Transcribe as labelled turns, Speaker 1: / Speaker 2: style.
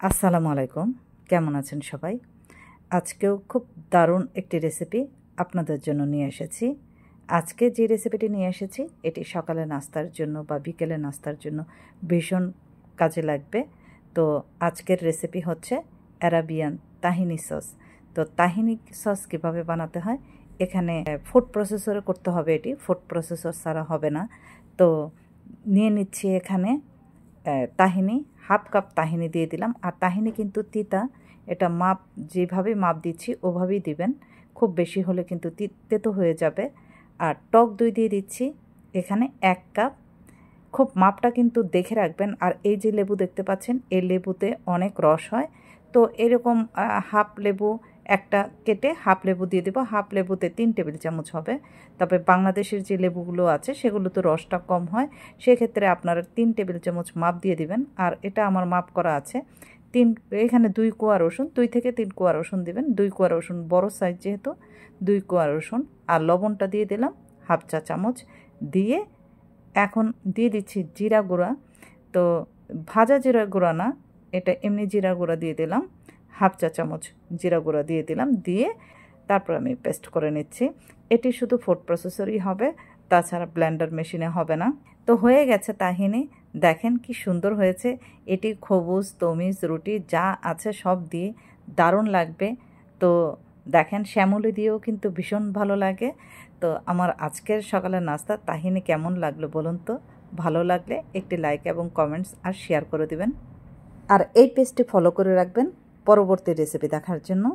Speaker 1: আসসালামু আলাইকুম, কেমন আছেন সবাই? আজকেও খুব দারুণ একটি রেসিপি আপনাদের জন্য নিয়ে এসেছি। আজকে যে রেসিপিটি নিয়ে এসেছি এটি সকালে নাস্তার জন্য বা বিকেলে নাস্তার জন্য ভীষণ কাজে লাগবে। তো আজকের রেসিপি হচ্ছে অ্যারাবিয়ান তাহিনি সস। তো তাহিনি সস কীভাবে বানাতে হয়, এখানে ফুড প্রসেসরে করতে হবে, এটি ফুড প্রসেসর ছাড়া হবে না। তো নিয়ে নিচ্ছি এখানে তাহিনি, হাফ কাপ তাহিনি দিয়ে দিলাম। আর তাহিনি কিন্তু তিতা, এটা মাপ যেভাবে মাপ দিচ্ছি ওভাবেই দিবেন, খুব বেশি হলে কিন্তু তেতো হয়ে যাবে। আর টক দই দিয়ে দিচ্ছি এখানে 1 কাপ। খুব মাপটা কিন্তু দেখে রাখবেন। আর এই যে লেবু দেখতে পাচ্ছেন, এই লেবুতে অনেক রস হয়, তো এরকম হাফ লেবু একটা কেটে হাফ লেবু দিয়ে দেবো। হাফ লেবুতে 3 টেবিল চামচ হবে। তবে বাংলাদেশের যে লেবুগুলো আছে সেগুলোতে রসটা কম হয়, সেক্ষেত্রে আপনারা 3 টেবিল চামচ মাপ দিয়ে দিবেন। আর এটা আমার মাপ করা আছে এখানে 2 কোয়া রসুন, 2 থেকে 3 কোয়া রসুন দিবেন। 2 কোয়া রসুন বড় সাইজ যেহেতু 2 কোয়া রসুন। আর লবণটা দিয়ে দিলাম হাফ চা চামচ। দিয়ে এখন দিয়ে দিচ্ছি জিরা গুঁড়া। তো ভাজা জিরা গুঁড়া না, এটা এমনি জিরা গুঁড়া দিয়ে দিলাম, হাফ চা চামচ জিরা গুঁড়া দিয়ে দিলাম। দিয়ে তারপর আমি পেস্ট করে নিচ্ছি। এটি শুধু ফুড প্রসেসরই হবে, তাছাড়া ব্লেন্ডার মেশিনে হবে না। তো হয়ে গেছে তাহিনি, দেখেন কি সুন্দর হয়েছে। এটি খবুজ, তমিজ, রুটি যা আছে সব দিয়ে দারুণ লাগবে। তো দেখেন শ্যামলি দিয়েও কিন্তু ভীষণ ভালো লাগে। তো আমার আজকের সকালের নাস্তা তাহিনি কেমন লাগলো বলুন তো? ভালো লাগলে একটি লাইক এবং কমেন্টস আর শেয়ার করে দিবেন। আর এই পেজটি ফলো করে রাখবেন পরবর্তী রেসিপি দেখার জন্য।